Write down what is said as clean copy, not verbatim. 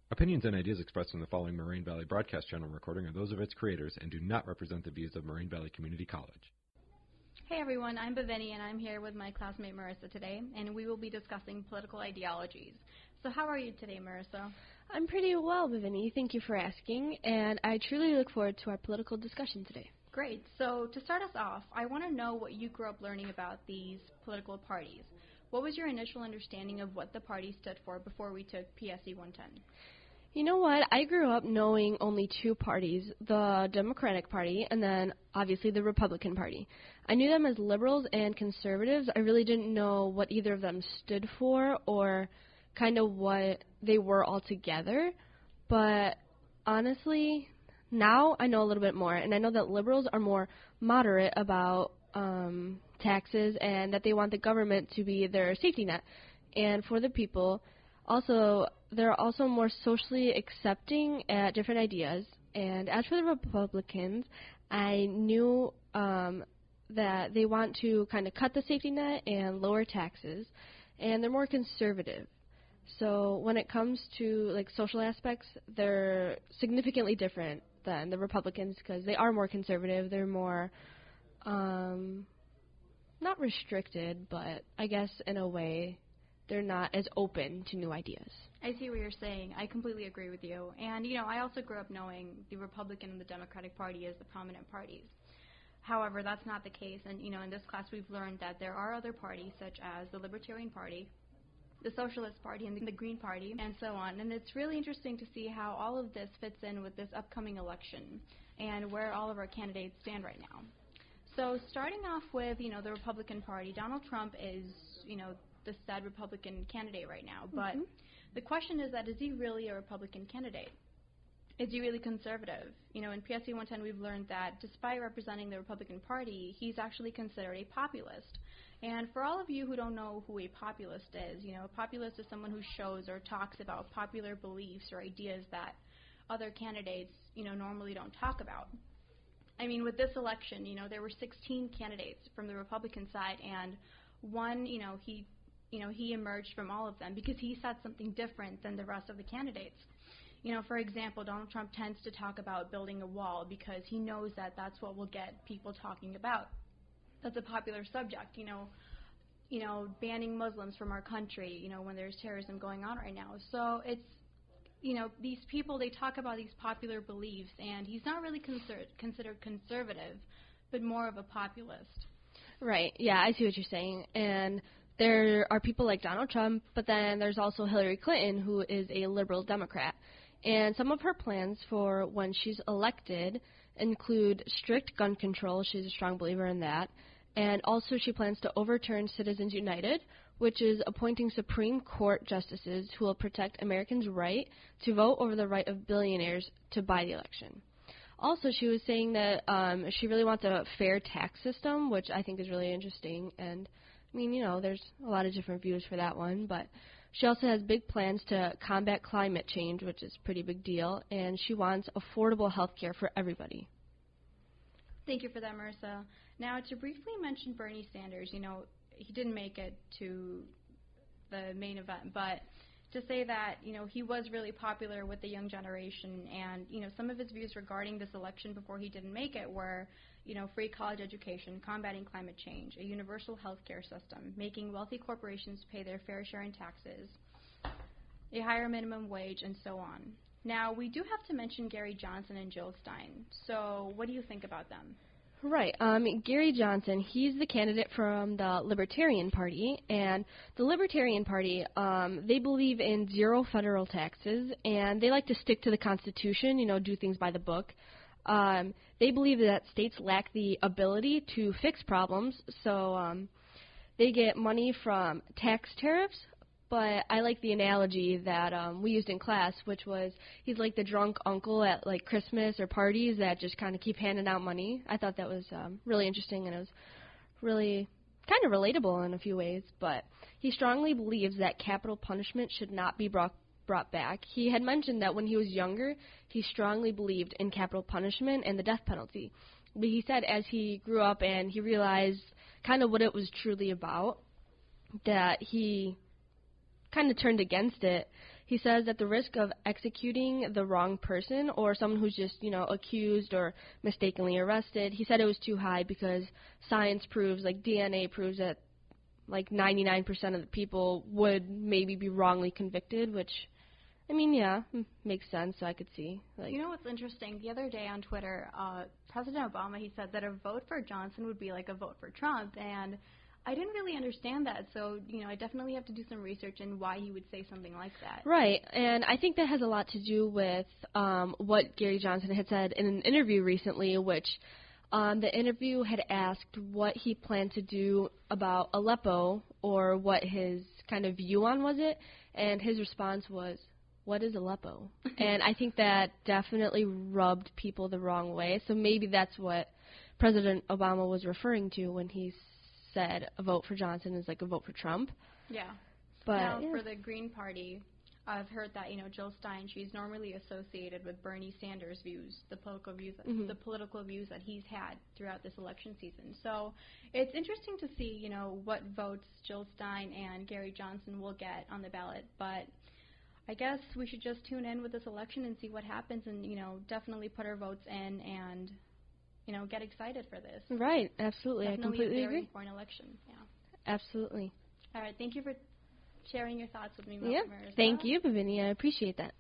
Opinions and ideas expressed in the following Moraine Valley Broadcast Channel recording are those of its creators and do not represent the views of Moraine Valley Community College. Hey everyone, I'm Bhavini and I'm here with my classmate Marissa today, and we will be discussing political ideologies. So how are you today, Marissa? I'm pretty well, Bhavini. Thank you for asking, and I truly look forward to our political discussion today. Great. So to start us off, I want to know what you grew up learning about these political parties. What was your initial understanding of what the party stood for before we took PSE 110? You know what? I grew up knowing only two parties, the Democratic Party and then obviously the Republican Party. I knew them as liberals and conservatives. I really didn't know what either of them stood for or kind of what they were altogether. But honestly, now I know a little bit more, and I know that liberals are more moderate about taxes and that they want the government to be their safety net and for the people. Also, they're also more socially accepting at different ideas. And as for the Republicans, I knew that they want to kind of cut the safety net and lower taxes, and they're more conservative. So when it comes to like social aspects, they're significantly different than the Republicans because they are more conservative. They're more not restricted, but I guess in a way they're not as open to new ideas. I see what you're saying. I completely agree with you. And, you know, I also grew up knowing the Republican and the Democratic Party as the prominent parties. However, that's not the case. And, you know, in this class we've learned that there are other parties such as the Libertarian Party, the Socialist Party, and the Green Party, and so on. And it's really interesting to see how all of this fits in with this upcoming election and where all of our candidates stand right now. So starting off with, you know, the Republican Party, Donald Trump is, you know, the said Republican candidate right now. But the question is that, is he really a Republican candidate? Is he really conservative? You know, in PSE 110 we've learned that despite representing the Republican Party, he's actually considered a populist. And for all of you who don't know who a populist is, you know, a populist is someone who shows or talks about popular beliefs or ideas that other candidates, you know, normally don't talk about. I mean, with this election, you know, there were 16 candidates from the Republican side, and one, he emerged from all of them because he said something different than the rest of the candidates. You know, for example, Donald Trump tends to talk about building a wall because he knows that that's what will get people talking about. That's a popular subject, you know, banning Muslims from our country, you know, when there's terrorism going on right now. So it's, you know, these people, they talk about these popular beliefs, and he's not really considered conservative, but more of a populist. Right, yeah, I see what you're saying. And there are people like Donald Trump, but then there's also Hillary Clinton, who is a liberal Democrat. And some of her plans for when she's elected include strict gun control. She's a strong believer in that. And also she plans to overturn Citizens United, which is appointing Supreme Court justices who will protect Americans' right to vote over the right of billionaires to buy the election. Also, she was saying that she really wants a fair tax system, which I think is really interesting. And, I mean, you know, there's a lot of different views for that one. But she also has big plans to combat climate change, which is a pretty big deal. And she wants affordable health care for everybody. Thank you for that, Marissa. Now, to briefly mention Bernie Sanders, you know, he didn't make it to the main event, but to say that, you know, he was really popular with the young generation, and, you know, some of his views regarding this election before he didn't make it were, you know, free college education, combating climate change, a universal health care system, making wealthy corporations pay their fair share in taxes, a higher minimum wage, and so on. Now, we do have to mention Gary Johnson and Jill Stein. So what do you think about them? Right. Gary Johnson, he's the candidate from the Libertarian Party, and the Libertarian Party, they believe in zero federal taxes, and they like to stick to the Constitution, you know, do things by the book. They believe that states lack the ability to fix problems, so they get money from tax tariffs. But I like the analogy that we used in class, which was he's like the drunk uncle at like Christmas or parties that just kind of keep handing out money. I thought that was really interesting, and it was really kind of relatable in a few ways. But he strongly believes that capital punishment should not be brought back. He had mentioned that when he was younger, he strongly believed in capital punishment and the death penalty. But he said as he grew up and he realized kind of what it was truly about, that he kind of turned against it. he says that the risk of executing the wrong person or someone who's just, accused or mistakenly arrested, he said it was too high because science proves, like DNA proves that like 99% of the people would maybe be wrongly convicted, which, yeah, makes sense, so I could see. You know what's interesting? The other day on Twitter, President Obama, he said that a vote for Johnson would be like a vote for Trump, and I didn't really understand that, so, I definitely have to do some research in why he would say something like that. Right, and I think that has a lot to do with what Gary Johnson had said in an interview recently, which the interview had asked what he planned to do about Aleppo or what his kind of view on was it, and his response was, "What is Aleppo?" And I think that definitely rubbed people the wrong way, so maybe that's what President Obama was referring to when he said a vote for Johnson is like a vote for Trump. Yeah. But now, for the Green Party, I've heard that, Jill Stein, she's normally associated with Bernie Sanders' views, the political views, the political views that he's had throughout this election season. So it's interesting to see, what votes Jill Stein and Gary Johnson will get on the ballot. But I guess we should just tune in with this election and see what happens and, definitely put our votes in and, get excited for this. Right, absolutely. Definitely I completely a very agree. important election, yeah. Absolutely. All right, thank you for sharing your thoughts with me, Yeah, Marissa. thank you, Bhavini. I appreciate that.